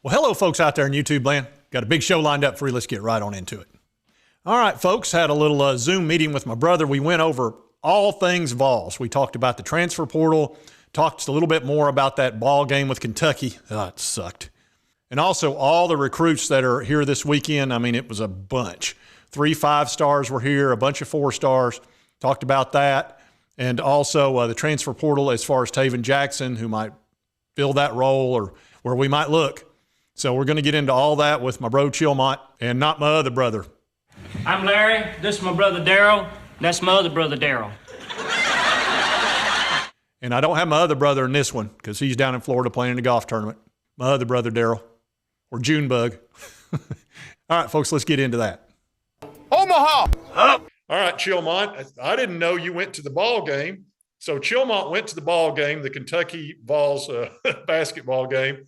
Well, hello, folks out there in YouTube land. Got a big show lined up for you. Let's get right on into it. All right, folks, had a little Zoom meeting with my brother. We went over all things Vols. We talked about the transfer portal, talked a little bit more about that ball game with Kentucky. Oh, it sucked. And also all the recruits that are here this weekend. I mean, it was a bunch. 3 5-stars were here, a bunch of 4-stars. Talked about that. And also the transfer portal as far as Taven Jackson, who might fill that role or where we might look. So we're going to get into all that with my bro Chilmont and not my other brother. I'm Larry. This is my brother Daryl. That's my other brother Daryl. And I don't have my other brother in this one because he's down in Florida playing in a golf tournament. My other brother Daryl, or Junebug. All right, folks, let's get into that. Omaha! All right, Chilmont, I didn't know you went to the ball game. So Chilmont went to the ball game, the Kentucky Vols basketball game.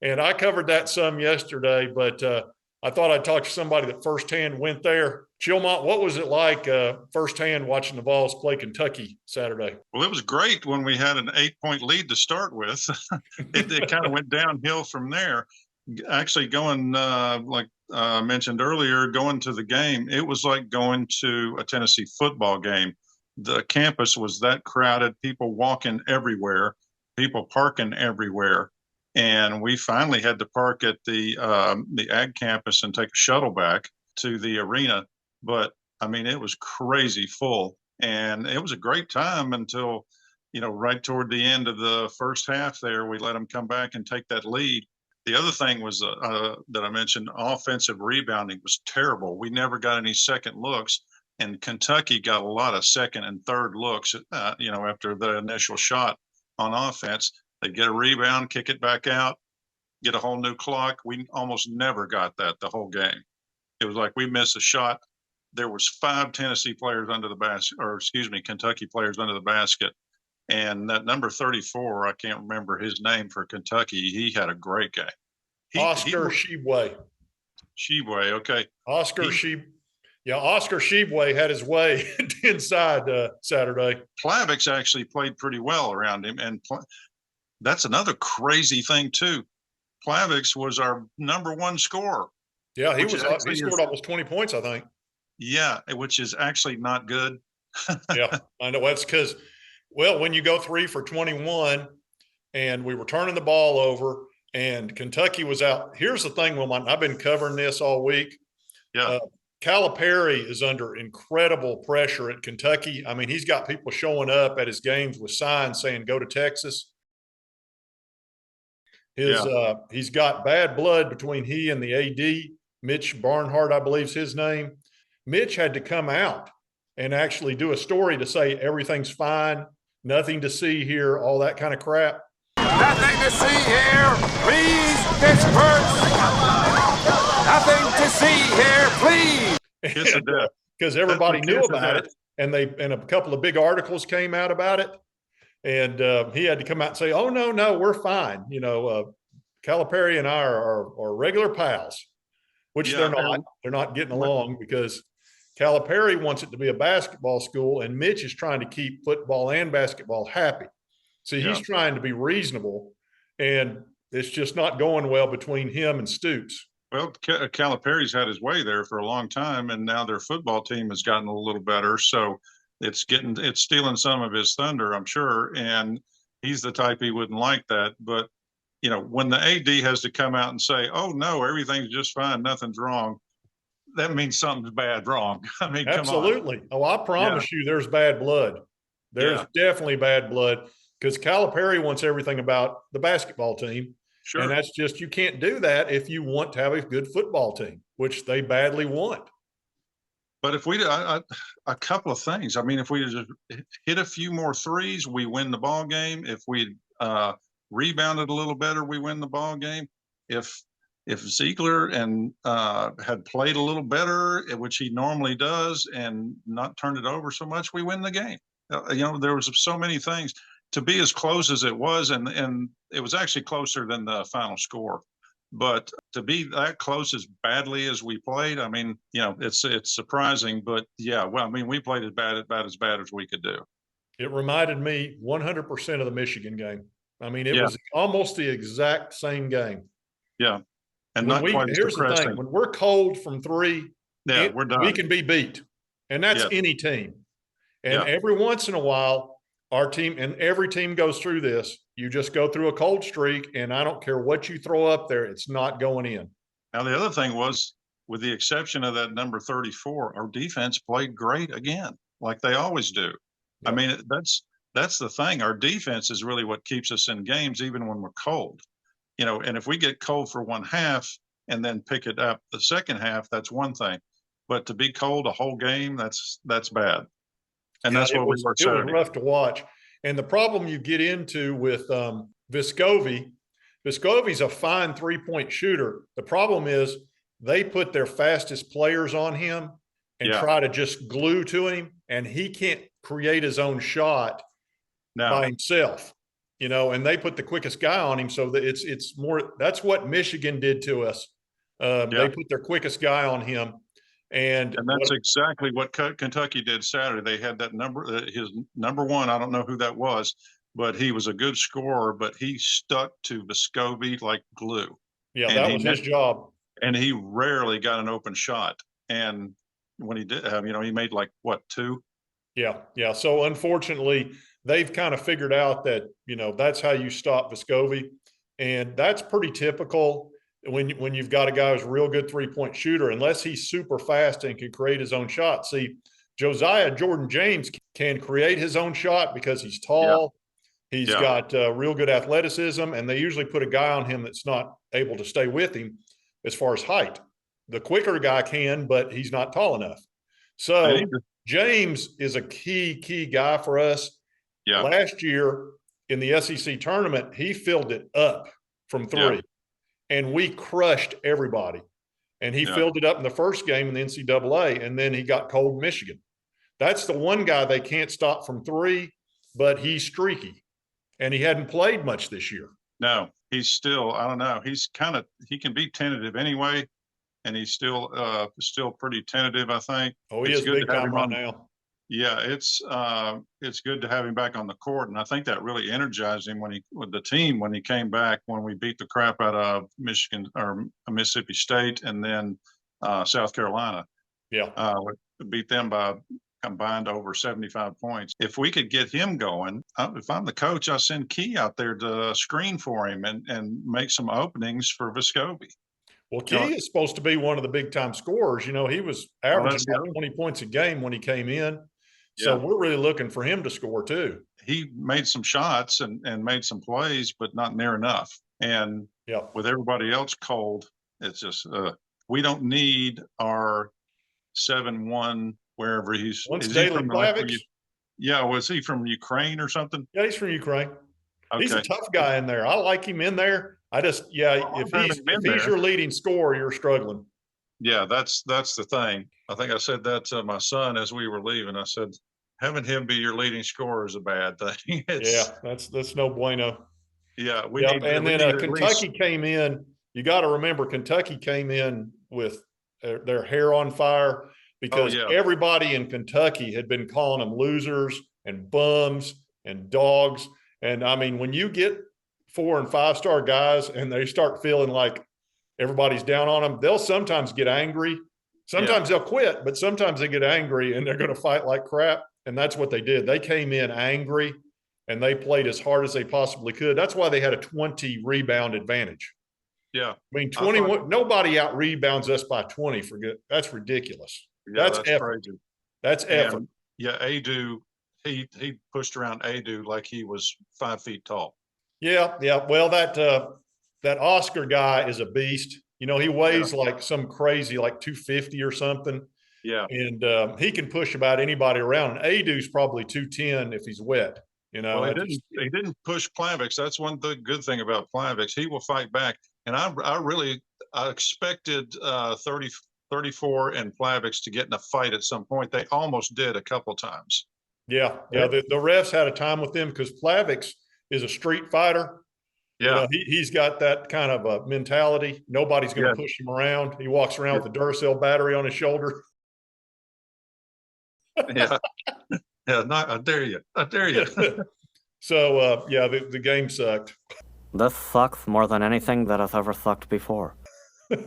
And I covered that some yesterday, but I thought I'd talk to somebody that firsthand went there. Chilmont, what was it like firsthand watching the Vols play Kentucky Saturday? Well, it was great when we had an 8-point lead to start with. It kind of went downhill from there. Actually, going, like I mentioned earlier, going to the game, it was like going to a Tennessee football game. The campus was that crowded, people walking everywhere, people parking everywhere. And we finally had to park at the ag campus and take a shuttle back to the arena. But I mean, it was crazy full, and it was a great time until, right toward the end of the first half there, we let them come back and take that lead. The other thing was that I mentioned, offensive rebounding was terrible. We never got any second looks, and Kentucky got a lot of second and third looks, after the initial shot on offense. They get a rebound, kick it back out, get a whole new clock. We almost never got that the whole game. It was like we missed a shot. There was 5 Tennessee players under the basket, Kentucky players under the basket. And that number 34, I can't remember his name for Kentucky. He had a great game. Oscar Shibwe. Shibwe, okay. Oscar Shibwe had his way inside Saturday. Plavix actually played pretty well around him, and that's another crazy thing too. Plavix was our number 1 scorer. Yeah, he scored almost 20 points, I think. Yeah, which is actually not good. Yeah, I know. That's because, when you go 3 for 21 and we were turning the ball over and Kentucky was out. Here's the thing, Wilmot, I've been covering this all week. Yeah. Calipari is under incredible pressure at Kentucky. I mean, he's got people showing up at his games with signs saying, "Go to Texas." He's got bad blood between he and the AD, Mitch Barnhart, I believe is his name. Mitch had to come out and actually do a story to say everything's fine, nothing to see here, all that kind of crap. Nothing to see here, please, Pittsburgh. Nothing to see here, please. Because everybody knew about it, and a couple of big articles came out about it. And he had to come out and say, "Oh, no, we're fine." Calipari and I are regular pals, which they're not. They're not getting along because Calipari wants it to be a basketball school, and Mitch is trying to keep football and basketball happy. So he's trying to be reasonable, and it's just not going well between him and Stoops. Well, Calipari's had his way there for a long time, and now their football team has gotten a little better. So it's stealing some of his thunder, I'm sure. And he's the type he wouldn't like that. But, when the AD has to come out and say, "Oh, no, everything's just fine, nothing's wrong," that means something's bad wrong. I mean, absolutely. Come on. Oh, I promise you there's bad blood. There's definitely bad blood because Calipari wants everything about the basketball team. Sure. And that's just, you can't do that if you want to have a good football team, which they badly want. But if we a couple of things. I mean, if we just hit a few more threes, we win the ball game. If we rebounded a little better, we win the ball game. If Ziegler and had played a little better, which he normally does, and not turned it over so much, we win the game. There was so many things to be as close as it was, and it was actually closer than the final score. But to be that close as badly as we played, I mean, it's surprising. But we played about as bad as we could do. It reminded me 100% of the Michigan game. I mean, it was almost the exact same game. Yeah. and not quite as Here's the thing: depressing. when we're cold from three, Yeah, we're done. we can be beat, and that's Yeah. any team. And Yeah. every once in a while, our team, and every team goes through this. You just go through a cold streak, and I don't care what you throw up there, it's not going in. Now, the other thing was, with the exception of that number 34, our defense played great again, like they always do. I Yep. mean, that's the thing. Our defense is really what keeps us in games, even when we're cold. You know, and if we get cold for one half and then pick it up the second half, that's one thing. But to be cold a whole game, that's bad. And Yeah, that's what we were it was Saturday. rough to watch. And the problem you get into with Vescovi's a fine 3-point shooter. The problem is they put their fastest players on him and Yeah. try to just glue to him, and he can't create his own shot Now, by himself, you know, and they put the quickest guy on him. So that it's more, that's what Michigan did to us. They put their quickest guy on him. And that's exactly what Kentucky did Saturday. They had that number, his number one. I don't know who that was, but he was a good scorer. But he stuck to Vescovi like glue. Yeah, and that was his job. And he rarely got an open shot. And when he did, you know, he made like what, 2? Yeah, yeah. So unfortunately, they've kind of figured out that, you know, that's how you stop Vescovi, and that's pretty typical. When you've got a guy who's a real good 3-point shooter, unless he's super fast and can create his own shot. See, Jordan James can create his own shot because he's tall. Yeah. He's got real good athleticism, and they usually put a guy on him that's not able to stay with him as far as height. The quicker guy can, but he's not tall enough. So James is a key guy for us. Yeah. Last year in the SEC tournament, he filled it up from 3. Yeah. And we crushed everybody. And he filled it up in the first game in the NCAA, and then he got cold in Michigan. That's the one guy they can't stop from 3, but he's streaky. And he hadn't played much this year. No, he's still, I don't know. He can be tentative anyway, and he's still pretty tentative, I think. Oh, he is big time right now. Yeah, it's good to have him back on the court, and I think that really energized him with the team when he came back, when we beat the crap out of Michigan or Mississippi State, and then South Carolina. Yeah, we beat them by combined over 75 points. If we could get him going, if I'm the coach, I send Key out there to screen for him and make some openings for Vescovi. Well, Key is supposed to be one of the big time scorers. You know, he was averaging about 20 points a game when he came in. So we're really looking for him to score too. He made some shots and made some plays, but not near enough. And with everybody else cold, it's just we don't need our 7-1 wherever he's. What's Daily Plavix? Yeah, was he from Ukraine or something? Yeah, he's from Ukraine. Okay. He's a tough guy in there. I like him in there. I just if he's your leading scorer, you're struggling. Yeah, that's the thing. I think I said that to my son as we were leaving. I said, having him be your leading scorer is a bad thing. That's no bueno. Yeah, and then Kentucky came in. You got to remember, Kentucky came in with their hair on fire because everybody in Kentucky had been calling them losers and bums and dogs. And I mean, when you get 4- and 5-star guys and they start feeling like everybody's down on them, they'll sometimes get angry. Sometimes they'll quit, but sometimes they get angry and they're going to fight like crap. And that's what they did. They came in angry and they played as hard as they possibly could. That's why they had a 20 rebound advantage. Yeah. I mean, 21, nobody out rebounds us by 20 for good. That's ridiculous. Yeah, that's effort. Crazy. That's effort. And, yeah. Adu, he pushed around Adu like he was 5 feet tall. Yeah. Yeah. Well, that Oscar guy is a beast. You know, he weighs like some crazy, like 250 or something. Yeah. And he can push about anybody around. And Adu's probably 210 if he's wet. You know, well, he didn't push Plavix. That's one good thing about Plavix. He will fight back. And I expected 34 and Plavix to get in a fight at some point. They almost did a couple times. Yeah. Yeah. The refs had a time with them because Plavix is a street fighter. Yeah. You know, he's got that kind of a mentality. Nobody's going to push him around. He walks around with a Duracell battery on his shoulder. Yeah. Yeah. I dare you. So, the game sucked. This sucks more than anything that has ever sucked before. All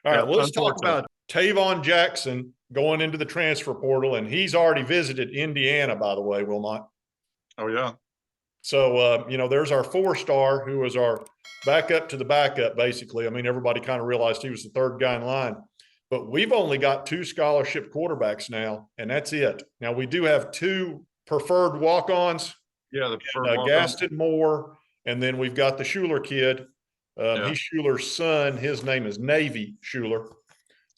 right, Yeah, let's talk unfortunately. about Tavon Jackson going into the transfer portal, and he's already visited Indiana, by the way, Wilmot. Oh yeah. So, there's our 4-star who was our backup to the backup, basically. I mean, everybody kind of realized he was the third guy in line. But we've only got 2 scholarship quarterbacks now, and that's it. Now, we do have 2 preferred walk-ons. Yeah, the preferred walk-on. Gaston Moore, and then we've got the Schuler kid. Yeah. He's Schuler's son. His name is Navy Schuler.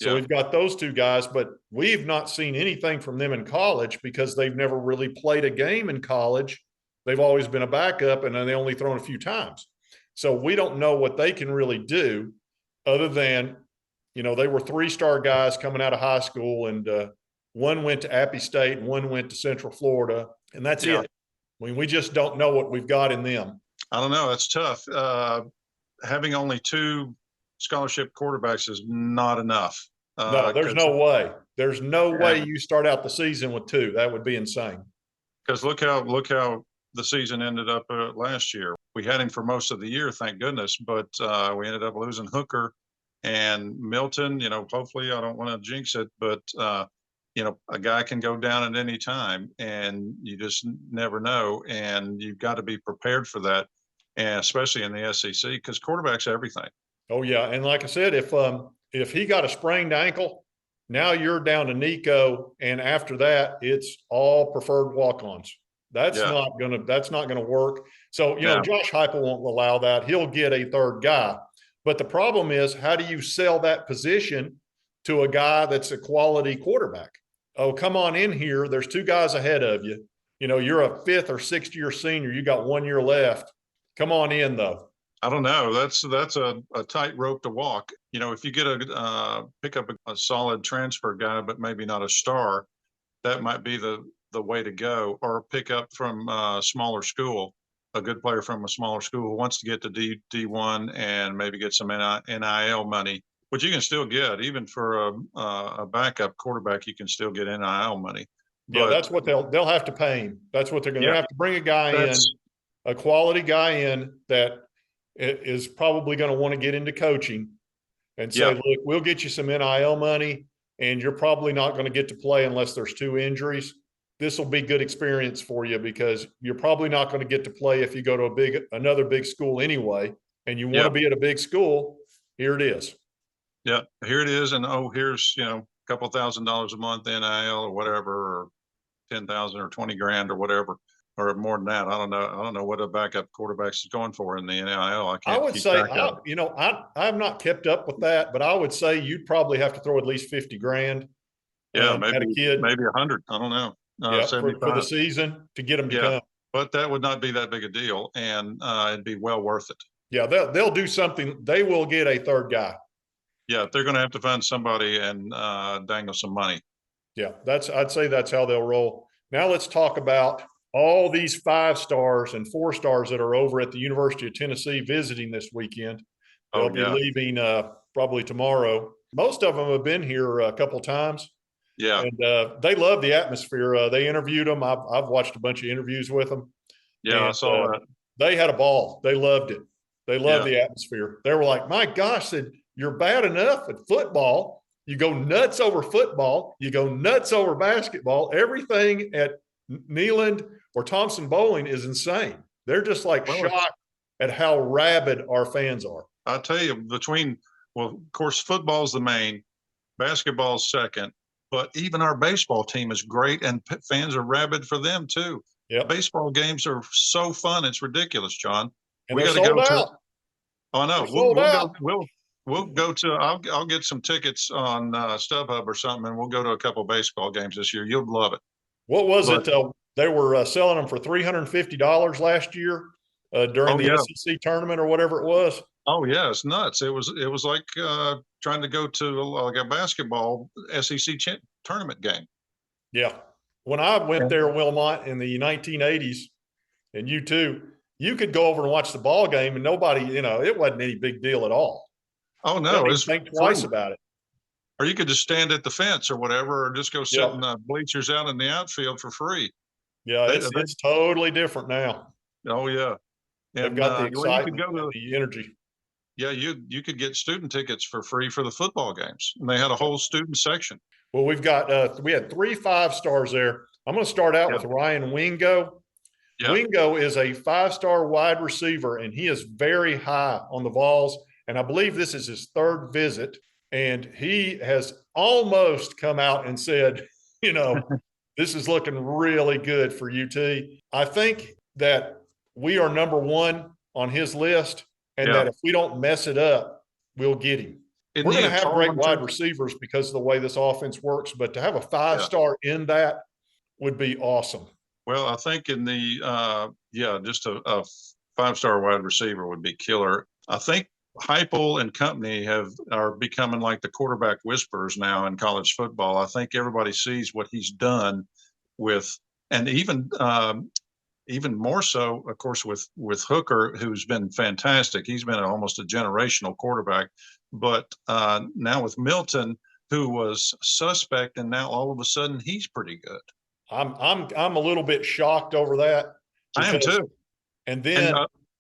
So Yeah. we've got those 2 guys, but we've not seen anything from them in college because they've never really played a game in college. They've always been a backup, and then they only thrown a few times. So we don't know what they can really do other than, they were 3-star guys coming out of high school, and one went to Appy State and one went to Central Florida, and that's Yeah. it. I mean, we just don't know what we've got in them. I don't know. It's tough. Having only 2 scholarship quarterbacks is not enough. No, there's no way. There's no way you start out the season with 2. That would be insane. Because look how the season ended up last year. We had him for most of the year, thank goodness, but we ended up losing Hooker and Milton. Hopefully, I don't want to jinx it, but a guy can go down at any time, and you just never know. And you've got to be prepared for that, and especially in the SEC, because quarterback's everything. Oh yeah, and like I said, if he got a sprained ankle, now you're down to Nico, and after that, it's all preferred walk-ons. That's not gonna work. So Josh Heupel won't allow that. He'll get a 3rd guy, but the problem is, how do you sell that position to a guy that's a quality quarterback? Oh, come on in here. There's 2 guys ahead of you. You're a 5th or 6th year senior. You got 1 year left. Come on in, though. I don't know. That's a tight rope to walk. If you get pick up a solid transfer guy, but maybe not a star, that might be the way to go. Or pick up from a smaller school, a good player from a smaller school who wants to get to D1 and maybe get some NIL money, which you can still get even for a backup quarterback. You can still get NIL money. Yeah, that's what they'll have to pay him. That's what they're going to have to bring a guy in, a quality guy in that is probably going to want to get into coaching and say, look, we'll get you some NIL money, and you're probably not going to get to play unless there's 2 injuries. This will be good experience for you because you're probably not going to get to play if you go to another big school anyway, and you want to be at a big school. Here it is. Yeah, here it is. And here's, a couple $1,000s a month NIL or whatever, or 10,000 or 20 grand or whatever, or more than that. I don't know what a backup quarterback is going for in the NIL. I would say, I've not kept up with that, but I would say you'd probably have to throw at least 50 grand. Yeah, maybe at a kid, maybe 100. I don't know. For the season to get them to come. But that would not be that big a deal, and it'd be well worth it. Yeah, they'll do something. They will get a 3rd guy. Yeah, they're going to have to find somebody and dangle some money. Yeah, I'd say that's how they'll roll. Now let's talk about all these 5-stars and 4-stars that are over at the University of Tennessee visiting this weekend. They'll be leaving probably tomorrow. Most of them have been here a couple times. Yeah. And they love the atmosphere. They interviewed them. I've watched a bunch of interviews with them. Yeah, I saw that. They had a ball. They loved it. They loved the atmosphere. They were like, my gosh, said, you're bad enough at football. You go nuts over football. You go nuts over basketball. Everything at Neyland or Thompson Bowling is insane. They're just shocked at how rabid our fans are. I'll tell you, of course, football's the main, basketball's second, but even our baseball team is great, and fans are rabid for them too. Yeah, baseball games are so fun; it's ridiculous, John. And we got to go to. Oh no, we'll go to. I'll get some tickets on StubHub or something, and we'll go to a couple baseball games this year. You'll love it. What was it? They were selling them for $350 last year during the SEC tournament or whatever it was. Oh yeah, it's nuts. It was like trying to go to a basketball SEC tournament game. Yeah. When I went there, Wilmot, in the 1980s, and you too, you could go over and watch the ball game and nobody, it wasn't any big deal at all. Oh no, it's think twice about it. Or you could just stand at the fence or whatever, or just go sit in the bleachers out in the outfield for free. Yeah, it's totally different now. Oh yeah. They've got the excitement, the energy. Yeah, you could get student tickets for free for the football games, and they had a whole student section. Well, we had 3 5-stars there. I'm going to start out with Ryan Wingo. Yeah. Wingo is a 5-star wide receiver, and he is very high on the Vols. And I believe this is his 3rd visit. And he has almost come out and said, this is looking really good for UT. I think that we are number 1 on his list, and that if we don't mess it up, we'll get him. We're going to have great wide receivers because of the way this offense works, but to have a 5-star in that would be awesome. Well, I think in the just a 5-star wide receiver would be killer. I think Heupel and company are becoming like the quarterback whisperers now in college football. I think everybody sees what he's done with, and even more so, of course, with Hooker, who's been fantastic. He's been almost a generational quarterback. But now with Milton, who was suspect, and now all of a sudden he's pretty good. I'm a little bit shocked over that. I am too. And then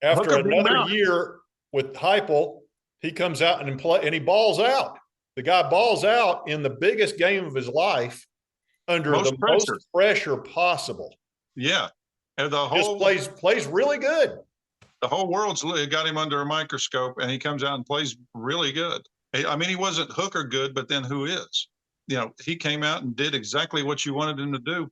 after another year with Heupel, he comes out and he balls out. The guy balls out in the biggest game of his life under the most pressure possible. Yeah. And the whole just plays really good. The whole world's got him under a microscope, and he comes out and plays really good. I mean, he wasn't Hooker good, but then who is? He came out and did exactly what you wanted him to do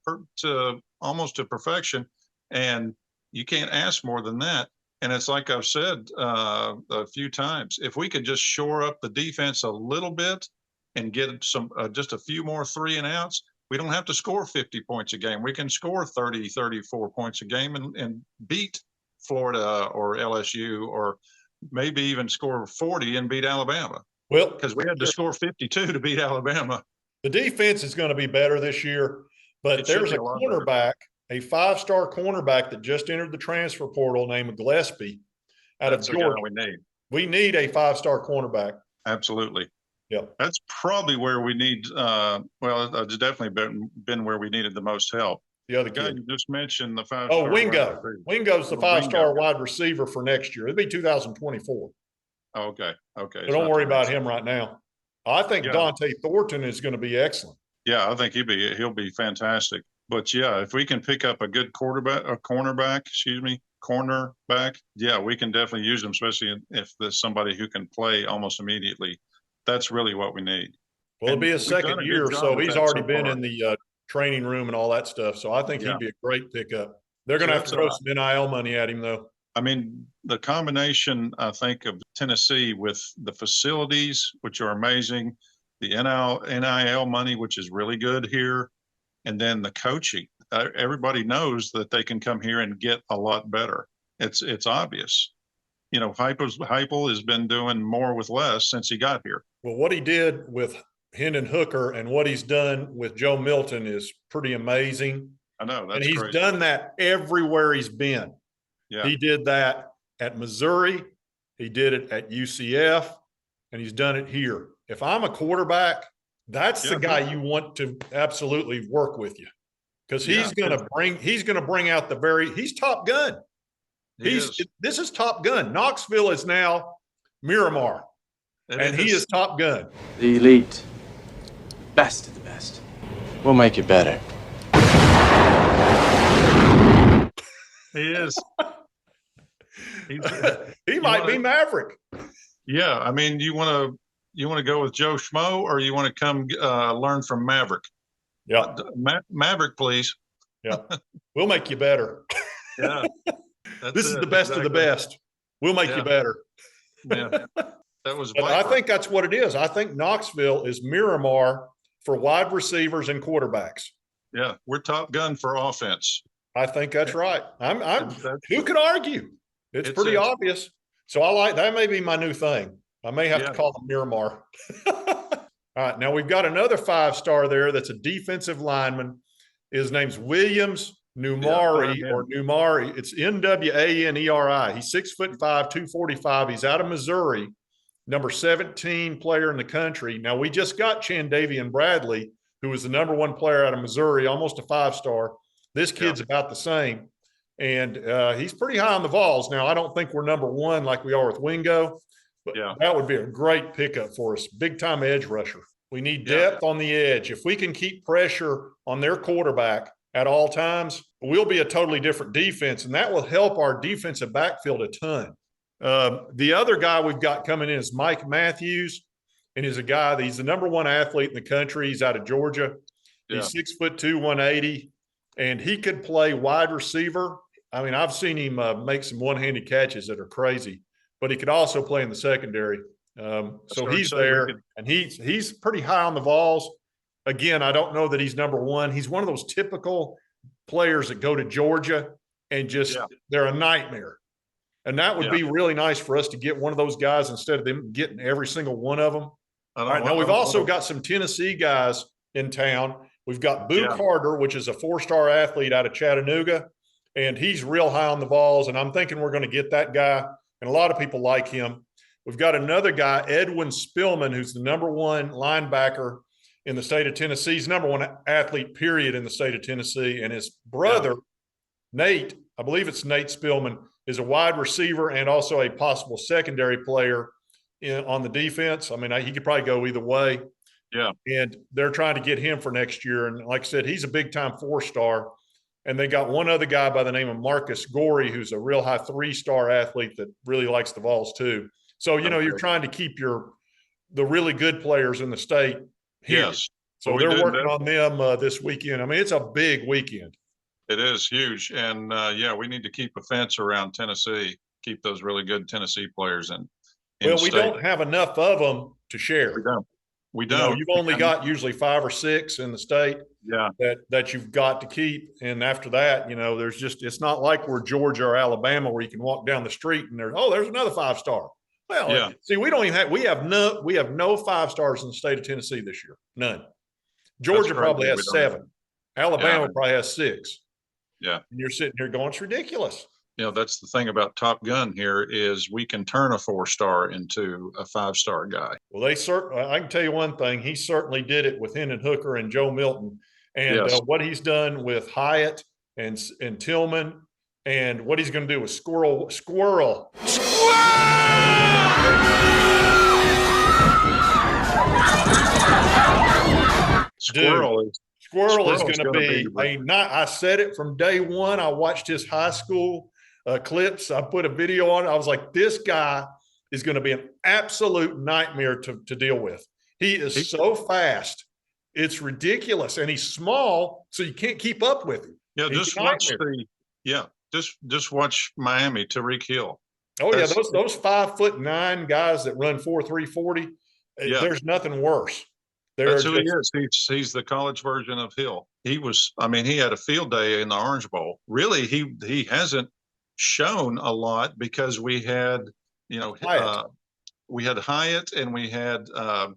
almost to perfection, and you can't ask more than that. And it's like I've said a few times, if we could just shore up the defense a little bit and get some just a few more 3 and outs, we don't have to score 50 points a game. We can score 30, 34 points a game and beat Florida or LSU, or maybe even score 40 and beat Alabama. Well, because we had to score 52 to beat Alabama. The defense is going to be better this year, but there's a cornerback, a 5-star cornerback that just entered the transfer portal named Gillespie out of Georgia. We need a 5-star cornerback. Absolutely. Yeah. That's probably where we need it's definitely been where we needed the most help. The other guy kid you just mentioned, the 5-star. Oh, Wingo. Wingo's the 5-star wide receiver for next year. It'll be 2024. Okay. So don't worry about him right now. I think Dante Thornton is going to be excellent. Yeah, I think he'll be fantastic. But if we can pick up a good cornerback, we can definitely use them, especially if there's somebody who can play almost immediately. That's really what we need. Well, it'll be his 2nd year, so he's already been in the training room and all that stuff. So I think he'd be a great pickup. They're going to have to throw some NIL money at him, though. I mean, the combination, I think, of Tennessee with the facilities, which are amazing, the NIL money, which is really good here, and then the coaching. Everybody knows that they can come here and get a lot better. It's obvious. Heupel has been doing more with less since he got here. Well, what he did with Hendon Hooker and what he's done with Joe Milton is pretty amazing. I know. And he's done that everywhere he's been. Yeah. He did that at Missouri. He did it at UCF, and he's done it here. If I'm a quarterback, that's the guy you want to absolutely work with you, because he's going to bring out he's Top Gun. This is Top Gun. Knoxville is now Miramar, and he is Top Gun. The elite, best of the best. We'll make it better. He is. He might be Maverick. Yeah, I mean, you want to go with Joe Schmo, or you want to come learn from Maverick? Yeah, Maverick, please. Yeah, we'll make you better. Yeah, this is the best of the best. We'll make you better. Yeah, that was. I think that's what it is. I think Knoxville is Miramar for wide receivers and quarterbacks. Yeah, we're Top Gun for offense. I think that's right. Who could argue? It's pretty obvious. So I like that. May be my new thing. I may have to call him Miramar. All right. Now we've got another 5-star there. That's a defensive lineman. His name's Williams Numari or Numari. It's Nwaneri. He's 6'5", 245. He's out of Missouri, number 17 player in the country. Now we just got Chandavian Bradley, who was the number 1 player out of Missouri, almost a 5-star. This kid's about the same. And he's pretty high on the Vols. Now, I don't think we're number 1 like we are with Wingo, But Yeah. that would be a great pickup for us. Big time edge rusher. We need depth on the edge. If we can keep pressure on their quarterback at all times, we'll be a totally different defense, and that will help our defensive backfield a ton. The other guy we've got coming in is Mike Matthews, and he's a guy that he's the #1 athlete in the country. He's out of Georgia. Yeah. He's 6'2", 180, and he could play wide receiver. I mean, I've seen him make some one-handed catches that are crazy, but he could also play in the secondary. So he's there, and he's pretty high on the Vols. Again, I don't know that he's #1. He's one of those typical players that go to Georgia and just they're a nightmare. And that would be really nice for us to get one of those guys instead of them getting every single one of them. All right, now we've also got some Tennessee guys in town. We've got Boo Carter, which is a 4-star athlete out of Chattanooga, and he's real high on the Vols, and I'm thinking we're going to get that guy, and a lot of people like him. We've got another guy, Edwin Spillman, who's the #1 linebacker in the state of Tennessee. He's #1 athlete, period, in the state of Tennessee, and his brother, Nate, I believe it's Nate Spillman, is a wide receiver and also a possible secondary player on the defense. I mean, he could probably go either way. Yeah. And they're trying to get him for next year. And like I said, he's a big-time 4-star. And they got one other guy by the name of Marcus Gorey, who's a real high 3-star athlete that really likes the Vols too. So, you're trying to keep the really good players in the state here. Yes. So they're working on them this weekend. I mean, it's a big weekend. It is huge. And we need to keep a fence around Tennessee, keep those really good Tennessee players in. Well, we don't have enough of them to share. We don't. You've only got usually 5 or 6 in the state that you've got to keep. And after that, there's it's not like we're Georgia or Alabama where you can walk down the street and there's another 5-star. Well, see, we have no 5-stars in the state of Tennessee this year. None. Georgia probably has 7. Alabama probably has 6. Yeah. And you're sitting here going, it's ridiculous. That's the thing about Top Gun here is we can turn a 4-star into a 5-star guy. Well, I can tell you one thing. He certainly did it with Hendon Hooker and Joe Milton. And what he's done with Hyatt and Tillman and what he's going to do with Squirrel. Squirrel is going to be I said it from day one. I watched his high school clips. I put a video on it. I was like, this guy is going to be an absolute nightmare to deal with. He is so fast. It's ridiculous. And he's small, so you can't keep up with him. Yeah, just watch Miami, Tariq Hill. Oh, those 5'9" guys that run 4.3 40. There's nothing worse. That's who he is. He's the college version of Hill. He had a field day in the Orange Bowl. Really, he hasn't shown a lot because we had, Hyatt and we had, the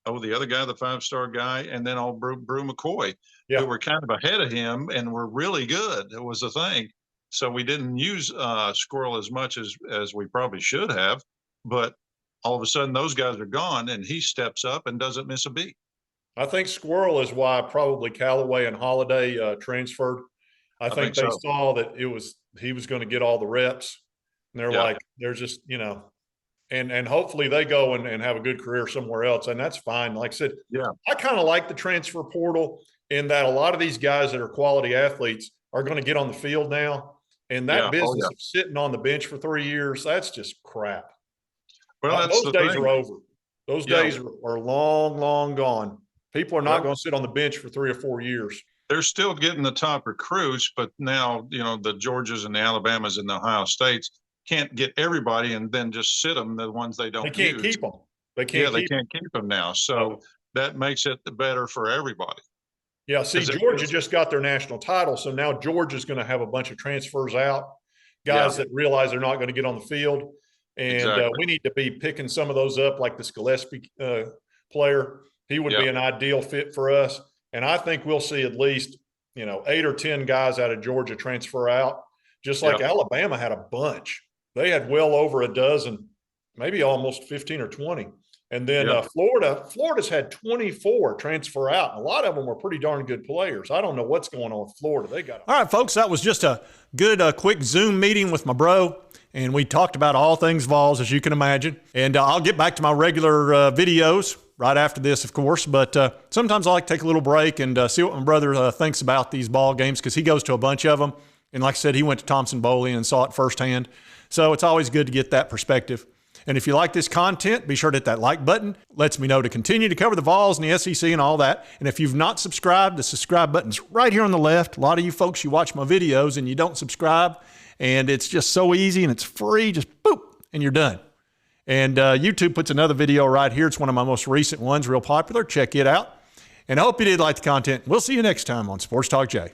other guy, the 5-star guy, and then Brew McCoy, who were kind of ahead of him and were really good. It was a thing. So we didn't use Squirrel as much as we probably should have, but all of a sudden those guys are gone and he steps up and doesn't miss a beat. I think Squirrel is why probably Callaway and Holiday transferred. I think they saw that he was going to get all the reps. And they're like, they're just, and hopefully they go and have a good career somewhere else. And that's fine. Like I said, I kind of like the transfer portal in that a lot of these guys that are quality athletes are going to get on the field now. And that business of sitting on the bench for 3 years, that's just crap. Well, those days are over. Those days are long, long gone. People are not going to sit on the bench for 3 or 4 years. They're still getting the top recruits, but now, the Georgias and the Alabamas and the Ohio States can't get everybody and then just sit them, the ones they don't They can't keep them. They can't keep them now. So that makes it better for everybody. Yeah, see, Georgia just got their national title, so now Georgia's going to have a bunch of transfers out, guys that realize they're not going to get on the field. And we need to be picking some of those up, like this Gillespie player. He would be an ideal fit for us. And I think we'll see at least, 8 or 10 guys out of Georgia transfer out, just like Alabama had a bunch. They had well over a dozen, maybe almost 15 or 20. And then Florida's had 24 transfer out. And a lot of them were pretty darn good players. I don't know what's going on with Florida. They got all right, folks, that was just a good quick Zoom meeting with my bro. And we talked about all things Vols, as you can imagine. And I'll get back to my regular videos right after this, of course. But sometimes I like to take a little break and see what my brother thinks about these ball games, because he goes to a bunch of them. And like I said, he went to Thompson-Boling and saw it firsthand. So it's always good to get that perspective. And if you like this content, be sure to hit that like button. Lets me know to continue to cover the Vols and the SEC and all that. And if you've not subscribed, the subscribe button's right here on the left. A lot of you folks, you watch my videos and you don't subscribe. And it's just so easy and it's free. Just boop, and you're done. And YouTube puts another video right here. It's one of my most recent ones, real popular. Check it out. And I hope you did like the content. We'll see you next time on Sports Talk Jay.